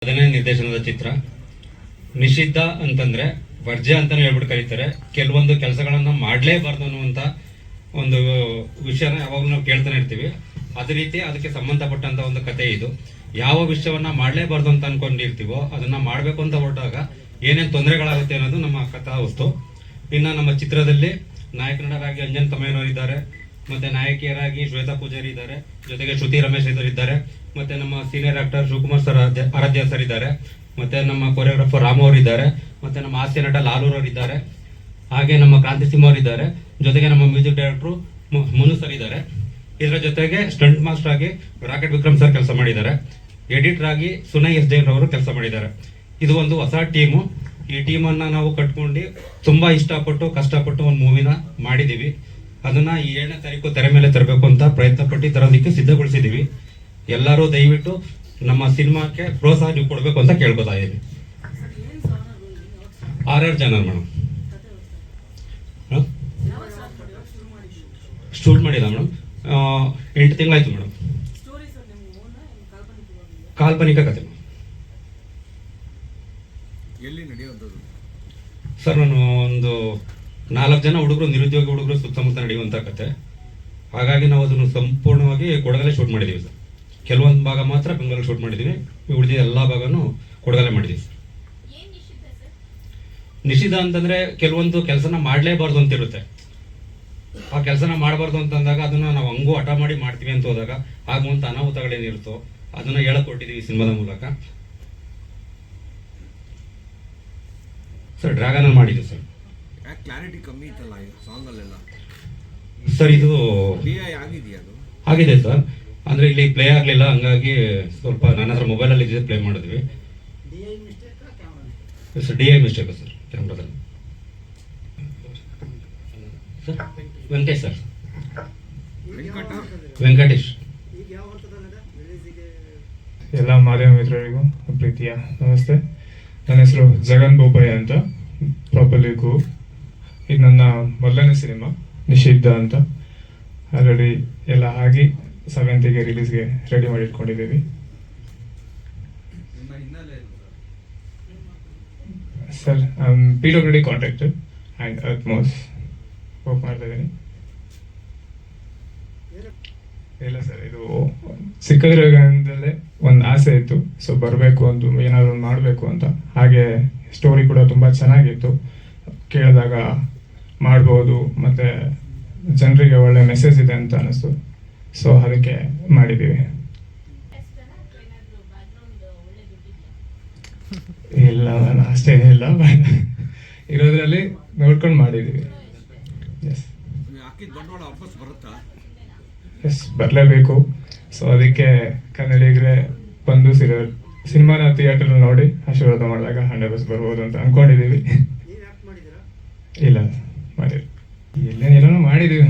ಅದನ್ನೇ ನಿರ್ದೇಶನದ ಚಿತ್ರ. ನಿಷಿದ್ಧ ಅಂತಂದ್ರೆ ವರ್ಜ್ಯ ಅಂತಾನೆ ಹೇಳ್ಬಿಟ್ಟು ಕರೀತಾರೆ. ಕೆಲವೊಂದು ಕೆಲಸಗಳನ್ನ ಮಾಡಲೇಬಾರ್ದು ಅನ್ನುವಂತ ಒಂದು ವಿಷಯನ ಯಾವಾಗಲೂ ನಾವು ಕೇಳ್ತಾನೆ ಇರ್ತೀವಿ. ಅದೇ ರೀತಿ ಅದಕ್ಕೆ ಸಂಬಂಧಪಟ್ಟಂತ ಒಂದು ಕತೆ ಇದು. ಯಾವ ವಿಷಯವನ್ನ ಮಾಡಲೇಬಾರ್ದು ಅಂತ ಅನ್ಕೊಂಡಿರ್ತೀವೋ ಅದನ್ನ ಮಾಡಬೇಕು ಅಂತ ಹೊರಟಾಗ ಏನೇನು ತೊಂದರೆಗಳಾಗುತ್ತೆ ಅನ್ನೋದು ನಮ್ಮ ಕಥಾ ವಸ್ತು. ಇನ್ನ ನಮ್ಮ ಚಿತ್ರದಲ್ಲಿ ನಾಯಕ ನಟರಾಗಿ ಅಂಜನ್ ತಮ್ಮಯ್ಯನವರು ಇದ್ದಾರೆ, ಮತ್ತೆ ನಾಯಕಿಯರಾಗಿ ಶ್ವೇತಾ ಪೂಜಾರಿ ಇದ್ದಾರೆ, ಜೊತೆಗೆ ಶ್ರುತಿ ರಮೇಶ್ ಇದ್ದಾರೆ, ಮತ್ತೆ ನಮ್ಮ ಸೀನಿಯರ್ ಆಕ್ಟರ್ ಶಿವಕುಮಾರ್ ಸರ್ ಆರಾಧ್ಯ ಸರ್ ಇದ್ದಾರೆ, ಮತ್ತೆ ನಮ್ಮ ಕೊರಿಯೋಗ್ರಾಫರ್ ರಾಮ್ ಅವರು ಇದ್ದಾರೆ, ಮತ್ತೆ ನಮ್ಮ ಹಾಸ್ಯ ನಟ ಲಾಲೂರ್ ಅವರು ಇದ್ದಾರೆ, ಹಾಗೆ ನಮ್ಮ ಕ್ರಾಂತಿ ಸಿಂಹ ಅವರು ಇದ್ದಾರೆ, ಜೊತೆಗೆ ನಮ್ಮ ಮ್ಯೂಸಿಕ್ ಡೈರೆಕ್ಟರ್ ಮುನು ಸರ್ ಇದ್ದಾರೆ. ಇದರ ಜೊತೆಗೆ ಸ್ಟಂಟ್ ಮಾಸ್ಟರ್ ಆಗಿ ರಾಕೆಟ್ ವಿಕ್ರಮ್ ಸರ್ ಕೆಲಸ ಮಾಡಿದ್ದಾರೆ, ಎಡಿಟರ್ ಆಗಿ ಸುನೈ ಎಸ್ ಜೈನ್ ಅವರು ಕೆಲಸ ಮಾಡಿದ್ದಾರೆ. ಇದು ಒಂದು ಹೊಸ ಟೀಮು. ಈ ಟೀಮನ್ನು ನಾವು ಕಟ್ಕೊಂಡು ತುಂಬಾ ಇಷ್ಟಪಟ್ಟು ಕಷ್ಟಪಟ್ಟು ಒಂದು ಮೂವಿನ ಮಾಡಿದೀವಿ. ಅದನ್ನ ಈ 7ನೇ ತಾರೀಕು ತೆರೆ ಮೇಲೆ ತರಬೇಕು ಅಂತ ಪ್ರಯತ್ನ ಪಟ್ಟು ತರೋದಕ್ಕೆ ಸಿದ್ಧಗೊಳಿಸಿದೀವಿ. ಎಲ್ಲರೂ ದಯವಿಟ್ಟು ನಮ್ಮ ಸಿನಿಮಾಕ್ಕೆ ಪ್ರೋತ್ಸಾಹ ನೀವು ಕೊಡಬೇಕು ಅಂತ ಕೇಳ್ಕೊತಾ ಇದ್ದೀನಿ. 6 ಜನ ಮೇಡಮ್ ಶೂಟ್ ಮಾಡಿದ ಮೇಡಮ್. 8 ತಿಂಗಳಾಯ್ತು ಮೇಡಮ್. ಕಾಲ್ಪನಿಕ ಕತೆ ಸರ್. ನಾನು ಒಂದು 4 ಜನ ಹುಡುಗರು, ನಿರುದ್ಯೋಗಿ ಹುಡುಗರು ಸುತ್ತಮುತ್ತ ನಡೆಯುವಂತ ಕತೆ. ಹಾಗಾಗಿ ನಾವು ಅದನ್ನು ಸಂಪೂರ್ಣವಾಗಿ ಕೊಡಗಲ್ಲೇ ಶೂಟ್ ಮಾಡಿದೀವಿ ಸರ್. ಕೆಲವೊಂದು ಭಾಗ ಮಾತ್ರ ಬೆಂಗಳೂರಲ್ಲಿ ಶೂಟ್ ಮಾಡಿದೀವಿ, ಉಳಿದ ಎಲ್ಲಾ ಭಾಗನೂ ಕೊಡಗಲ್ಲೇ ಮಾಡಿದೀವಿ ಸರ್. ನಿಷಿದ್ಧ ಅಂತಂದ್ರೆ ಕೆಲವೊಂದು ಕೆಲಸನ ಮಾಡಲೇಬಾರ್ದು ಅಂತ ಇರುತ್ತೆ. ಆ ಕೆಲಸನ ಮಾಡಬಾರ್ದು ಅಂತಂದಾಗ ಅದನ್ನ ನಾವು ಹಂಗೂ ಹಠ ಮಾಡಿ ಮಾಡ್ತೀವಿ ಅಂತ ಹೋದಾಗ ಆಗುವಂತ ಅನಾಹುತಗಳೇನಿರುತ್ತೋ ಅದನ್ನ ಹೇಳಕ್ ಕೊಟ್ಟಿದೀವಿ ಸಿನಿಮಾದ ಮೂಲಕ ಸರ್. ಡ್ರ್ಯಾಗನ್ ಅಲ್ಲಿ ಮಾಡಿದ್ವಿ ಸರ್. ಕ್ಲಾರಿಟಿ ಕಮ್ಮಿ ಇತ್ತಲ್ಲ ಸಾಂಗ್ ಅಲ್ಲೆಲ್ಲ ಸರ್. ಇದು ಆಗಿದೆಯಾ? ಅದು ಆಗಿದೆ ಸರ್. ಅಂದ್ರೆ ಇಲ್ಲಿ ಪ್ಲೇ ಆಗ್ಲಿಲ್ಲ, ಹಂಗಾಗಿ ಸ್ವಲ್ಪ ನನ್ನ ಹತ್ರ ಮೊಬೈಲ್ ಅಲ್ಲಿ ಪ್ಲೇ ಮಾಡಿದ್ವಿ. DI ಮಿಸ್ಟೇಕ್ ಸರ್ ಕ್ಯಾಮ್ರಾದಲ್ಲಿ. ವೆಂಕಟೇಶ್ ಸರ್. ವೆಂಕಟೇಶ್. ಎಲ್ಲ ಮಾಧ್ಯಮ ಮಿತ್ರರಿಗೂ ಪ್ರೀತಿಯ ನಮಸ್ತೆ. ನನ್ನ ಹೆಸರು ಜಗನ್ ಬೋಪಯ್ಯ ಅಂತ, ಪ್ರಾಪರ್ಲಿ ಗೋ. ಇದು ನನ್ನ ಮೊದಲನೇ ಸಿನಿಮಾ ನಿಷಿದ್ಧ ಅಂತ. ಆಲ್ರೆಡಿ ಎಲ್ಲ ಆಗಿ 7th ರಿಲೀಸ್ಗೆ ರೆಡಿ ಮಾಡಿ ಇಟ್ಕೊಂಡಿದ್ದೀವಿ. Sir PWD contractor and earthmoves work ಮಾಡ್ತಾ ಇದ್ದೀನಿ. ಇಲ್ಲ ಸರ್, ಇದು ಸಿಕ್ಕದಿರೋದಲ್ಲೇ ಒಂದು ಆಸೆ ಇತ್ತು. ಸೊ ಬರಬೇಕು ಅಂತ, ಏನಾದರೂ ಒಂದು ಮಾಡಬೇಕು ಅಂತ. ಹಾಗೆ ಸ್ಟೋರಿ ಕೂಡ ತುಂಬ ಚೆನ್ನಾಗಿತ್ತು. ಕೇಳಿದಾಗ ಮಾಡ್ಬೋದು, ಮತ್ತು ಜನರಿಗೆ ಒಳ್ಳೆ ಮೆಸೇಜ್ ಇದೆ ಅಂತ ಅನಿಸ್ತು. ಸೊ ಅದಕ್ಕೆ ಮಾಡಿದ್ದೀವಿ. ಇಲ್ಲ ನಾನು ಅಷ್ಟೇನಿಲ್ಲ, ಇರೋದ್ರಲ್ಲಿ ನೋಡ್ಕೊಂಡು ಮಾಡಿದ್ದೀವಿ. ಎಸ್ ಬರಲೇಬೇಕು. ಸೊ ಅದಕ್ಕೆ ಕನ್ನಡಿಗರೇ ಬಂದು ಸಿನಿಮಾನ ಥಿಯೇಟರ್ ನೋಡಿ ಆಶೀರ್ವಾದ ಮಾಡಿದಾಗ 100% ಬರ್ಬೋದು ಅಂತ ಅನ್ಕೊಂಡಿದ್ದೀವಿ. ಇಲ್ಲ ಮಾಡಿರಿ, ಎಲ್ಲೇನೋ ಮಾಡಿದ್ದೀವಿ.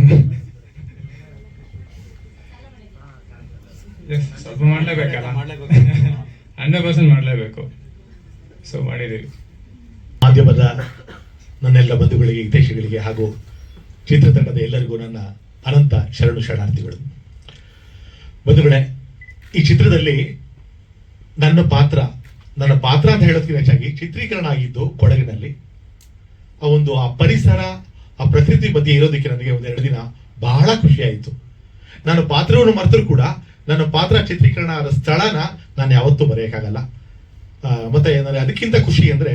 ಎಸ್ ಸ್ವಲ್ಪ ಮಾಡಲೇಬೇಕಲ್ಲ, 100% ಮಾಡಲೇಬೇಕು. ಸೊ ಮಾಡಿದ್ದೀವಿ. ಮಾಧ್ಯಮದ ನನ್ನೆಲ್ಲ ಬಂಧುಗಳಿಗೆ, ಹಿತೈಷಿಗಳಿಗೆ ಹಾಗೂ ಚಿತ್ರತಂಡದ ಎಲ್ಲರಿಗೂ ನನ್ನ ಅನಂತ ಶರಣಾರ್ಥಿಗಳು. ಬಂಧುಗಳೇ, ಈ ಚಿತ್ರದಲ್ಲಿ ನನ್ನ ಪಾತ್ರ ಅಂತ ಹೇಳೋದಕ್ಕಿಂತ ಹೆಚ್ಚಾಗಿ ಚಿತ್ರೀಕರಣ ಆಗಿದ್ದು ಕೊಡಗಿನಲ್ಲಿ. ಆ ಪರಿಸರ, ಆ ಪ್ರಕೃತಿ ಮಧ್ಯೆ ಇರೋದಕ್ಕೆ ನನಗೆ 1-2 ದಿನ ಬಹಳ ಖುಷಿ ಆಯಿತು. ನಾನು ಪಾತ್ರವನ್ನು ಮರೆತರೂ ಕೂಡ ನನ್ನ ಪಾತ್ರ ಚಿತ್ರೀಕರಣ ಆದ ಸ್ಥಳನ ನಾನು ಯಾವತ್ತೂ ಮರೆಯೋಕ್ಕಾಗಲ್ಲ. ಮತ್ತೆ ನನಗೆ ಅದಕ್ಕಿಂತ ಖುಷಿ ಅಂದ್ರೆ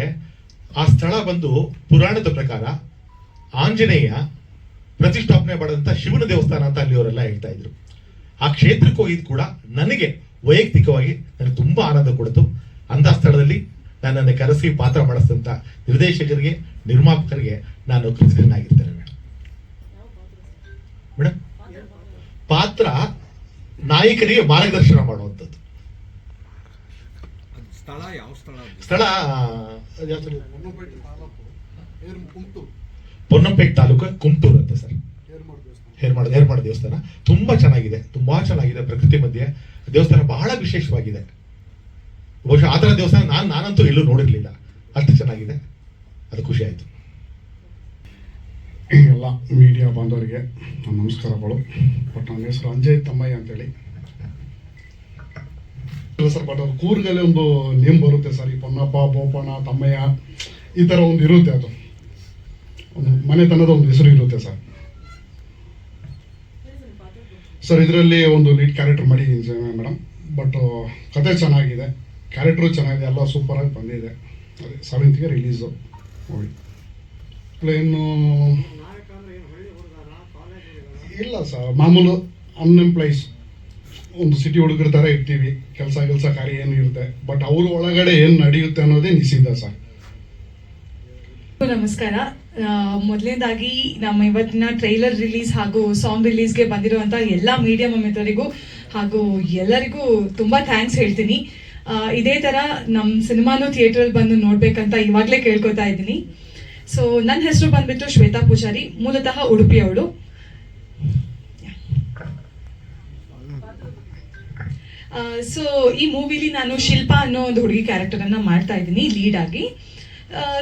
ಆ ಸ್ಥಳ ಬಂದು ಪುರಾಣದ ಪ್ರಕಾರ ಆಂಜನೇಯ ಪ್ರತಿಷ್ಠಾಪನೆ ಮಾಡಿದಂತ ಶಿವನ ದೇವಸ್ಥಾನ ಅಂತ ಅಲ್ಲಿಯವರೆಲ್ಲ ಹೇಳ್ತಾ ಇದ್ರು. ಆ ಕ್ಷೇತ್ರಕ್ಕೆ ಹೋಗಿದ್ದು ಕೂಡ ನನಗೆ ವೈಯಕ್ತಿಕವಾಗಿ ನನಗೆ ತುಂಬಾ ಆನಂದ ಕೊಡ್ತು. ಅಂತ ಸ್ಥಳದಲ್ಲಿ ನನ್ನನ್ನು ಕರೆಸಿ ಪಾತ್ರ ಮಾಡಿಸಿದಂತ ನಿರ್ದೇಶಕರಿಗೆ, ನಿರ್ಮಾಪಕರಿಗೆ ನಾನು ಕೃತಜ್ಞನಾಗಿರ್ತೇನೆ. ಮೇಡಮ್, ಪಾತ್ರ ನಾಯಕನಿಗೆ ಮಾರ್ಗದರ್ಶನ ಮಾಡುವಂಥದ್ದು. ಸ್ಥಳ ಪೊನ್ನಂಪೇಟೆ ತಾಲೂಕು ಕುಮಟೂರು ಅಂತ ಸರ್. ಹೇರ್ಮಾಡ ದೇವಸ್ಥಾನ ತುಂಬಾ ಚೆನ್ನಾಗಿದೆ ಪ್ರಕೃತಿ ಮಧ್ಯೆ. ದೇವಸ್ಥಾನ ಬಹಳ ವಿಶೇಷವಾಗಿದೆ. ಬಹುಶಃ ಆ ಥರ ದೇವಸ್ಥಾನ ನಾನಂತೂ ಎಲ್ಲೂ ನೋಡಿರ್ಲಿಲ್ಲ, ಅಷ್ಟು ಚೆನ್ನಾಗಿದೆ. ಅದು ಖುಷಿ ಆಯ್ತು. ಎಲ್ಲ ಮೀಡಿಯಾ ಬಾಂಧವರಿಗೆ ನಮಸ್ಕಾರಗಳು. ನನ್ನ ಹೆಸರು ಅಂಜಯ್ ತಮ್ಮಯ್ಯ ಅಂತೇಳಿ. ಇಲ್ಲ ಸರ್, ಬಟ್ ಅದು ಕೂರ್ಗಲ್ಲಿ ಒಂದು ನೇಮ್ ಬರುತ್ತೆ ಸರ್, ಈ ಪೊನ್ನಪ್ಪ, ಬೋಪಣ್ಣ, ತಮ್ಮಯ್ಯ, ಈ ಥರ ಒಂದು ಇರುತ್ತೆ. ಅದು ಒಂದು ಮನೆತನದ ಒಂದು ಹೆಸರು ಇರುತ್ತೆ ಸರ್. ಸರ್ ಇದರಲ್ಲಿ ಒಂದು ಲೀಡ್ ಕ್ಯಾರೆಕ್ಟರ್ ಮಾಡಿದ್ದೀನಿ ಮೇಡಮ್, ಬಟ್ ಕತೆ ಚೆನ್ನಾಗಿದೆ, ಕ್ಯಾರೆಕ್ಟ್ರು ಚೆನ್ನಾಗಿದೆ, ಎಲ್ಲ ಸೂಪರಾಗಿ ಬಂದಿದೆ. ಅದೇ 7th ರಿಲೀಸು ಮೂವಿ. ಪ್ಲೇನು ಇಲ್ಲ ಸರ್, ಮಾಮೂಲು ಅನ್ಎಂಪ್ಲಾಯ್ಸ್, ಒಂದು ಸಿಟಿ ಹುಡುಗರ ಥರ ಇರ್ತೀವಿ, ಕೆಲಸ ಕಾರ್ಯ ಏನು ಇರುತ್ತೆ, ಬಟ್ ಅವ್ರ ಒಳಗಡೆ ಏನು ನಡೆಯುತ್ತೆ ಅನ್ನೋದೇ ನಿಷಿದ್ಧ ಸರ್. ನಮಸ್ಕಾರ. ಮೊದಲನೇದಾಗಿ ನಮ್ಮ ಇವತ್ತಿನ ಟ್ರೈಲರ್ ರಿಲೀಸ್ ಹಾಗೂ ಸಾಂಗ್ ರಿಲೀಸ್ಗೆ ಬಂದಿರುವಂಥ ಎಲ್ಲ ಮೀಡಿಯಾ ಮಿತ್ರರಿಗೂ ಹಾಗೂ ಎಲ್ಲರಿಗೂ ತುಂಬ ಥ್ಯಾಂಕ್ಸ್ ಹೇಳ್ತೀನಿ. ಇದೇ ಥರ ನಮ್ಮ ಸಿನಿಮಾನು ಥಿಯೇಟ್ರಲ್ಲಿ ಬಂದು ನೋಡ್ಬೇಕಂತ ಇವಾಗಲೇ ಕೇಳ್ಕೊತಾ ಇದ್ದೀನಿ. ಸೊ ನನ್ನ ಹೆಸರು ಬಂದ್ಬಿಟ್ಟು ಶ್ವೇತಾ ಪೂಜಾರಿ, ಮೂಲತಃ ಉಡುಪಿಯವಳು. ಸೊ ಈ ಮೂವಿಲಿ ನಾನು ಶಿಲ್ಪಾ ಅನ್ನೋ ಒಂದು ಹುಡುಗಿ ಕ್ಯಾರೆಕ್ಟರನ್ನು ಮಾಡ್ತಾ ಇದ್ದೀನಿ ಲೀಡ್ ಆಗಿ.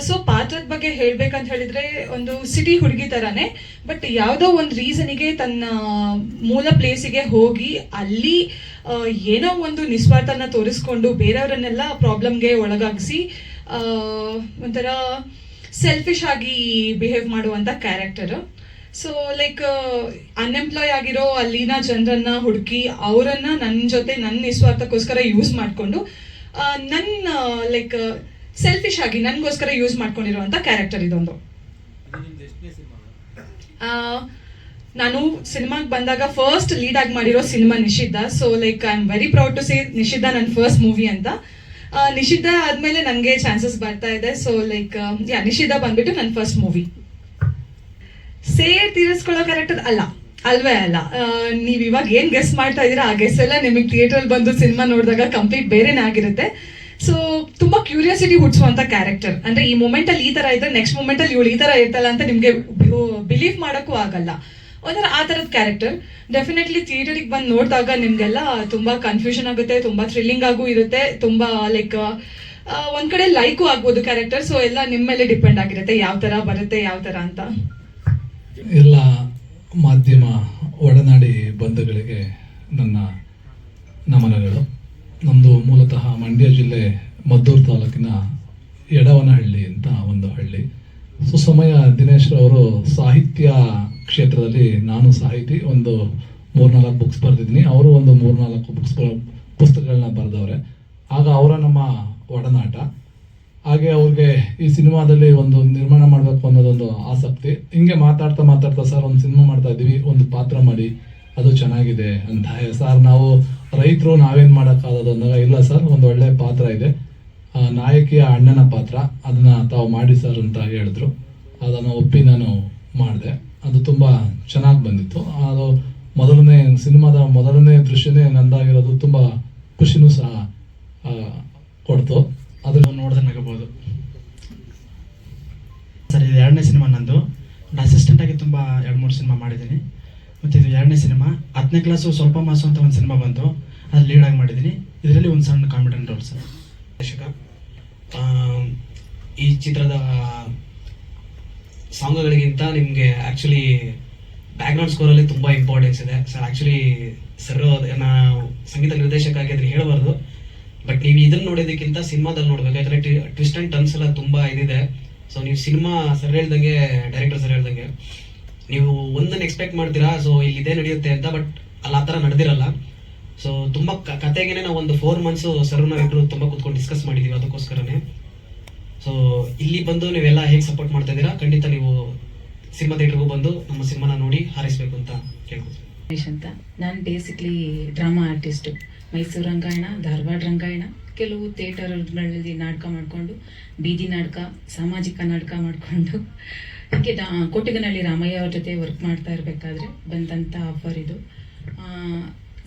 ಸೊ ಪಾತ್ರದ ಬಗ್ಗೆ ಹೇಳ್ಬೇಕಂತ ಹೇಳಿದ್ರೆ ಒಂದು ಸಿಟಿ ಹುಡುಗಿ ಥರನೇ, ಬಟ್ ಯಾವುದೋ ಒಂದು ರೀಸನಿಗೆ ತನ್ನ ಮೂಲ ಪ್ಲೇಸಿಗೆ ಹೋಗಿ ಅಲ್ಲಿ ಏನೋ ಒಂದು ನಿಸ್ವಾರ್ಥನ ತೋರಿಸ್ಕೊಂಡು ಬೇರೆಯವರನ್ನೆಲ್ಲ ಪ್ರಾಬ್ಲಮ್ಗೆ ಒಳಗಾಗಿಸಿ ಒಂಥರ ಸೆಲ್ಫಿಶ್ ಆಗಿ ಬಿಹೇವ್ ಮಾಡುವಂಥ ಕ್ಯಾರೆಕ್ಟರು. ಸೊ ಲೈಕ್ ಅನ್ಎಂಪ್ಲಾಯ್ ಆಗಿರೋ ಅಲ್ಲಿನ ಜನರನ್ನ ಹುಡುಕಿ ಅವರನ್ನ ನನ್ನ ಜೊತೆ ನನ್ನ ನಿಸ್ವಾರ್ಥಕ್ಕೋಸ್ಕರ ಯೂಸ್ ಮಾಡಿಕೊಂಡು ನನ್ನ ಲೈಕ್ ಸೆಲ್ಫಿಶ್ ಆಗಿ ನನಗೋಸ್ಕರ ಯೂಸ್ ಮಾಡ್ಕೊಂಡಿರುವಂಥ ಕ್ಯಾರೆಕ್ಟರ್ ಇದೊಂದು. ನಾನು ಸಿನಿಮಾಗೆ ಬಂದಾಗ ಫಸ್ಟ್ ಲೀಡ್ ಆಗಿ ಮಾಡಿರೋ cinema Nishiddha. So like I am very proud to say Nishiddha ನನ್ನ ಫಸ್ಟ್ ಮೂವಿ ಅಂತ. ನಿಷಿದ್ಧ ಆದಮೇಲೆ ನನಗೆ ಚಾನ್ಸಸ್ ಬರ್ತಾ ಇದೆ. ಸೊ ಲೈಕ್ ನಿಷಿದ್ಧ ಬಂದ್ಬಿಟ್ಟು ನನ್ನ ಫಸ್ಟ್ ಮೂವಿ. ಸೇರ್ ತೀರಿಸ್ಕೊಳ್ಳೋ ಕ್ಯಾರೆಕ್ಟರ್ ಅಲ್ವೇ ಅಲ್ಲ. ನೀವು ಇವಾಗ ಏನು ಗೆಸ್ ಮಾಡ್ತಾ ಇದ್ದೀರಾ ಆ ಗೆಸ್ ಎಲ್ಲ ನಿಮಗೆ ಥಿಯೇಟ್ರಲ್ಲಿ ಬಂದು ಸಿನಿಮಾ ನೋಡಿದಾಗ ಕಂಪ್ಲೀಟ್ ಬೇರೆನೇ ಆಗಿರುತ್ತೆ. ಸೊ ತುಂಬಾ ಕ್ಯೂರಿಯಾಸಿಟಿ ಹುಟ್ಟಿಸುವಂತ ಕ್ಯಾರೆಕ್ಟರ್. ಅಂದ್ರೆ ಈ ಮೂಮೆಂಟಲ್ಲಿ ಈ ತರ ಇದ್ರೆ ನೆಕ್ಸ್ಟ್ ಮೂಮೆಂಟಲ್ಲಿ ಇವಳು ಈ ತರ ಇರ್ತಲ್ಲ ಅಂತ ನಿಮಗೆ ಬಿಲೀವ್ ಮಾಡೋಕ್ಕೂ ಆಗಲ್ಲ. ಒಂಥರ ಆ ಥರದ ಕ್ಯಾರೆಕ್ಟರ್. ಡೆಫಿನೆಟ್ಲಿ ಥಿಯೇಟರಿಗೆ ಬಂದು ನೋಡಿದಾಗ ನಿಮಗೆಲ್ಲ ತುಂಬಾ ಕನ್ಫ್ಯೂಷನ್ ಆಗುತ್ತೆ, ತುಂಬಾ ಥ್ರಿಲ್ಲಿಂಗ್ ಆಗೂ ಇರುತ್ತೆ, ತುಂಬಾ ಲೈಕ್ ಒಂದ್ ಕಡೆ ಲೈಕು ಆಗ್ಬೋದು ಕ್ಯಾರೆಕ್ಟರ್. ಸೊ ಎಲ್ಲ ನಿಮ್ಮ ಮೇಲೆ ಡಿಪೆಂಡ್ ಆಗಿರುತ್ತೆ ಯಾವ ತರ ಬರುತ್ತೆ ಯಾವ ತರ ಅಂತ. ಎಲ್ಲ ಮಾಧ್ಯಮ ಒಡನಾಡಿ ಬಂಧುಗಳಿಗೆ ನನ್ನ ನಮನಗಳು. ನಮ್ಮದು ಮೂಲತಃ ಮಂಡ್ಯ ಜಿಲ್ಲೆ ಮದ್ದೂರು ತಾಲೂಕಿನ ಎಡವನಹಳ್ಳಿ ಅಂತ ಒಂದು ಹಳ್ಳಿ. ಸುಸಮಯ ದಿನೇಶ್ ಅವರು ಸಾಹಿತ್ಯ ಕ್ಷೇತ್ರದಲ್ಲಿ, ನಾನು ಸಾಹಿತಿ, ಒಂದು 3-4 ಬುಕ್ಸ್ ಬರೆದಿದ್ದೀನಿ, ಅವರು ಒಂದು 3-4 ಪುಸ್ತಕಗಳನ್ನ ಬರೆದವ್ರೆ. ಆಗ ಅವರ ನಮ್ಮ ಒಡನಾಟ, ಹಾಗೆ ಅವ್ರಿಗೆ ಈ ಸಿನಿಮಾದಲ್ಲಿ ಒಂದು ನಿರ್ಮಾಣ ಮಾಡಬೇಕು ಅನ್ನೋದೊಂದು ಆಸಕ್ತಿ. ಹಿಂಗೆ ಮಾತಾಡ್ತಾ ಸರ್ ಒಂದು ಸಿನಿಮಾ ಮಾಡ್ತಾ ಇದ್ದೀವಿ, ಒಂದು ಪಾತ್ರ ಮಾಡಿ, ಅದು ಚೆನ್ನಾಗಿದೆ ಅಂತ. ಸರ್ ನಾವು ರೈತರು ನಾವೇನು ಮಾಡೋಕ್ಕಾಗೋದು ಅಂದಾಗ, ಇಲ್ಲ ಸರ್ ಒಂದು ಒಳ್ಳೆ ಪಾತ್ರ ಇದೆ, ನಾಯಕಿಯ ಅಣ್ಣನ ಪಾತ್ರ, ಅದನ್ನ ತಾವು ಮಾಡಿ ಸರ್ ಅಂತ ಹೇಳಿದ್ರು. ಅದನ್ನು ಒಪ್ಪಿ ನಾನು ಮಾಡಿದೆ. ಅದು ತುಂಬ ಚೆನ್ನಾಗಿ ಬಂದಿತ್ತು. ಅದು ಸಿನಿಮಾದ ಮೊದಲನೇ ದೃಶ್ಯನೇ ನಂದಾಗಿರೋದು ತುಂಬ ಖುಷಿನೂ ಸಹ ಕೊಡ್ತು. ಅದನ್ನು ನೋಡಿದ್ರೆ ನಗಬಹುದು. ಸರ್ ಇದು 2ನೇ ಸಿನಿಮಾ ನಂದು. ಅಸಿಸ್ಟೆಂಟ್ ಆಗಿ ತುಂಬ 2-3 ಸಿನಿಮಾ ಮಾಡಿದ್ದೀನಿ. ಮತ್ತು ಇದು 2ನೇ ಸಿನಿಮಾ. 10ನೇ ಕ್ಲಾಸು ಸ್ವಲ್ಪ ಮಾಸು ಅಂತ ಒಂದು ಸಿನಿಮಾ ಬಂತು, ಅದು ಲೀಡ್ ಆಗಿ ಮಾಡಿದ್ದೀನಿ. ಇದರಲ್ಲಿ ಒಂದು ಸಣ್ಣ ಕಾಮಿಡಿಯನ್ ರೋಲ್ ಸರ್. ಈ ಚಿತ್ರದ ಸಾಂಗ್ಗಳಿಗಿಂತ ನಿಮಗೆ ಆ್ಯಕ್ಚುಲಿ ಬ್ಯಾಕ್ಗ್ರೌಂಡ್ ಸ್ಕೋರಲ್ಲಿ ತುಂಬ ಇಂಪಾರ್ಟೆನ್ಸ್ ಇದೆ ಸರ್. ಆ್ಯಕ್ಚುಲಿ ಸರ್ ನಾವು ಸಂಗೀತ ನಿರ್ದೇಶಕ ಆಗಿ ಅದನ್ನ ಹೇಳಬಾರ್ದು, ಬಟ್ ನೀವು ಇದನ್ನ ನೋಡೋದಕ್ಕಿಂತ ಸಿನಿಮಾದಲ್ಲಿ ನೋಡ್ಬೇಕು. ಯಾಕಂದರೆ ಟ್ವಿಸ್ಟ್ ಆ್ಯಂಡ್ ಟರ್ನ್ಸ್ ಎಲ್ಲ ತುಂಬ ಇದಿದೆ. ಸೊ ನೀವು ಸಿನಿಮಾ ಸರ್ ಹೇಳ್ದಂಗೆ, ಡೈರೆಕ್ಟರ್ ಸರ್ ಹೇಳ್ದಂಗೆ, ನೀವು ಒಂದನ್ನು ಎಕ್ಸ್ಪೆಕ್ಟ್ ಮಾಡ್ತೀರಾ ಸೊ ಇಲ್ಲಿ ಇದೇ ನಡೆಯುತ್ತೆ ಅಂತ, ಬಟ್ ಅಲ್ಲಿ ಆ ಥರ ನಡೆದಿರಲ್ಲ. ಸೊ ತುಂಬ ಕತೆಗೇನೆ ನಾವು ಒಂದು 4 months ಸರ್ ನಾವಿಬ್ಬರು ತುಂಬ ಕೂತ್ಕೊಂಡು ಡಿಸ್ಕಸ್ ಮಾಡಿದ್ದೀವಿ ಅದಕ್ಕೋಸ್ಕರನೇ. ಸೊ ಇಲ್ಲಿ ಬಂದು ನೀವೆಲ್ಲ ಹೇಗೆ ಸಪೋರ್ಟ್ ಮಾಡ್ತಾ ಇದ್ದೀರಾ, ಖಂಡಿತ ನೀವು ಸಿನಿಮಾ ಥಿಯೇಟರ್ಗೂ ಬಂದು ನಮ್ಮ ಸಿನಿಮಾನ ನೋಡಿ ಹಾರೈಸಬೇಕು ಅಂತ ಕೇಳ್ಕೊತೀನಿ ಅಂತ. ನಾನು basically drama artist. Mysuru Rangayana, Dharwad Rangayana, ಕೆಲವು ಥಿಯೇಟರ್ಗಳಲ್ಲಿ ನಾಟಕ ಮಾಡಿಕೊಂಡು, ಬೀದಿ ನಾಟಕ, ಸಾಮಾಜಿಕ ನಾಟಕ ಮಾಡಿಕೊಂಡು, ಹೀಗೆ ಕೊಟ್ಟಿಗನಹಳ್ಳಿ ರಾಮಯ್ಯ ಅವ್ರ ಜೊತೆ ವರ್ಕ್ ಮಾಡ್ತಾ ಇರಬೇಕಾದ್ರೆ ಬಂದಂಥ ಆಫರ್ ಇದು.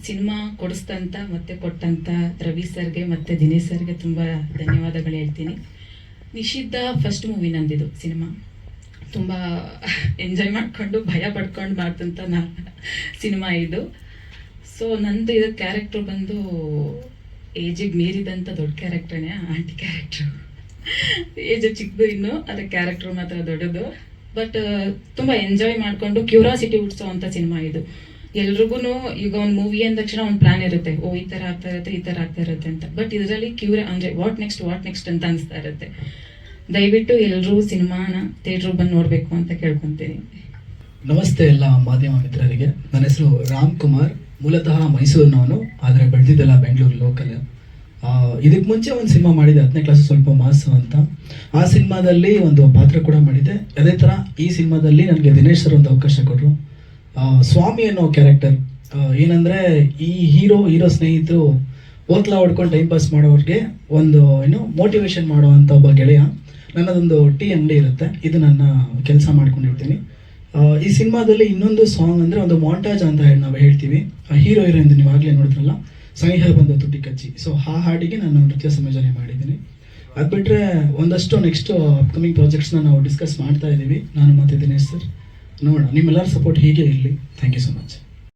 ಸಿನಿಮಾ ಕೊಡಿಸ್ತಂತ ಮತ್ತು ಕೊಟ್ಟಂಥ ರವಿ ಸರ್ಗೆ ಮತ್ತು ದಿನೇಶ್ ಸರ್ಗೆ ತುಂಬ ಧನ್ಯವಾದಗಳು ಹೇಳ್ತೀನಿ. ನಿಷಿದ್ಧ ಫಸ್ಟ್ ಮೂವಿ ನಂದಿದು ಸಿನಿಮಾ. ತುಂಬ ಎಂಜಾಯ್ ಮಾಡಿಕೊಂಡು ಭಯ ಪಡ್ಕೊಂಡು ಮಾಡ್ತಂಥ ಸಿನಿಮಾ ಇದು. ಸೊ ನಂದು ಇದು ಕ್ಯಾರೆಕ್ಟ್ರು ಬಂದು ಏಜಿಗೆ ಮೀರಿದಂಥ ದೊಡ್ಡ ಕ್ಯಾರೆಕ್ಟ್ರೇ, ಆಂಟಿ ಕ್ಯಾರೆಕ್ಟ್ರು. ಏಜ್ ಚಿಕ್ಕದು ಇನ್ನು, ಅದರ ಕ್ಯಾರೆಕ್ಟ್ರು ಮಾತ್ರ ದೊಡ್ಡದು. ಬಟ್ ತುಂಬ ಎಂಜಾಯ್ ಮಾಡಿಕೊಂಡು ಕ್ಯೂರಾಸಿಟಿ ಹುಟ್ಟಿಸೋ ಅಂಥ ಸಿನಿಮಾ ಇದು. ಎಲ್ರಿಗೂ ಈಗ ಒಂದು ಮೂವಿ ಅಂದ ತಕ್ಷಣ ಒಂದು ಪ್ಲಾನ್ ಇರುತ್ತೆ, ಓ ಈ ಥರ ಆಗ್ತಾ ಇರುತ್ತೆ, ಈ ಥರ ಆಗ್ತಾ ಇರುತ್ತೆ ಅಂತ. ಬಟ್ ಇದರಲ್ಲಿ ಅಂದರೆ ವಾಟ್ ನೆಕ್ಸ್ಟ್ ಅಂತ ಅನಿಸ್ತಾ ಇರುತ್ತೆ. ದಯವಿಟ್ಟು ಎಲ್ಲರೂ ಸಿನಿಮಾನ ಥಿಯೇಟ್ರಿಗೆ ಬಂದು ನೋಡಬೇಕು ಅಂತ ಕೇಳ್ಕೊತೀನಿ. ನಮಸ್ತೆ ಎಲ್ಲ ಮಾಧ್ಯಮ ಮಿತ್ರರಿಗೆ. ನನ್ನ ಹೆಸರು ರಾಮ್ ಕುಮಾರ್, ಮೂಲತಃ ಮೈಸೂರಿನವನು, ಆದರೆ ಬೆಳೆದಿದ್ದೆಲ್ಲ ಬೆಂಗಳೂರು ಲೋಕಲ್. ಇದಕ್ಕೆ ಮುಂಚೆ ಒಂದು ಸಿನಿಮಾ ಮಾಡಿದೆ, 10ನೇ ಕ್ಲಾಸ್ ಸ್ವಲ್ಪ ಮಾಸು ಅಂತ. ಆ ಸಿನಿಮಾದಲ್ಲಿ ಒಂದು ಪಾತ್ರ ಕೂಡ ಮಾಡಿದೆ. ಅದೇ ಥರ ಈ ಸಿನಿಮಾದಲ್ಲಿ ನನಗೆ ದಿನೇಶ್ ಸರ್ ಒಂದು ಅವಕಾಶ ಕೊಟ್ಟರು. ಸ್ವಾಮಿ ಅನ್ನೋ ಕ್ಯಾರೆಕ್ಟರ್ ಏನಂದರೆ, ಈ ಹೀರೋ ಸ್ನೇಹಿತರು ಓತ್ಲಾ ಹೊಡ್ಕೊಂಡು ಟೈಮ್ ಪಾಸ್ ಮಾಡೋರಿಗೆ ಒಂದು ಮೋಟಿವೇಶನ್ ಮಾಡುವಂಥ ಒಬ್ಬ ಗೆಳೆಯ. ನನ್ನದೊಂದು ಟೀ ಅಂಗಡಿ ಇರುತ್ತೆ, ಇದು ನನ್ನ ಕೆಲಸ ಮಾಡ್ಕೊಂಡಿರ್ತೀನಿ. ಈ ಸಿನಿಮಾದಲ್ಲಿ ಇನ್ನೊಂದು ಸಾಂಗ್ ಅಂದರೆ ಒಂದು ಮಾಂಟಾಜ್ ಅಂತ ಹೇಳಿ ನಾವು ಹೇಳ್ತೀವಿ. ಹೀರೋ ಹೀರೋಯಿಂದ ನೀವು ಆಗಲೇ ನೋಡಿದ್ರಲ್ಲ, ಸ್ನೇಹ ಬಂದು ತುಟಿ ಕಚ್ಚಿ, ಸೊ ಆ ಹಾಡಿಗೆ ನಾನು ನೃತ್ಯ ಸಂಯೋಜನೆ ಮಾಡಿದ್ದೀನಿ. ಅದು ಬಿಟ್ಟರೆ ಒಂದಷ್ಟು ನೆಕ್ಸ್ಟ್ ಅಪ್ಕಮಿಂಗ್ ಪ್ರಾಜೆಕ್ಟ್ಸ್ನ ನಾವು ಡಿಸ್ಕಸ್ ಮಾಡ್ತಾ ಇದ್ದೀವಿ, ನಾನು ಮತ್ತು ದಿನೇಶ್ ಸರ್. ನೋಡೋಣ, ನಿಮ್ಮೆಲ್ಲರ ಸಪೋರ್ಟ್ ಹೀಗೆ ಇರಲಿ. Thank you so much.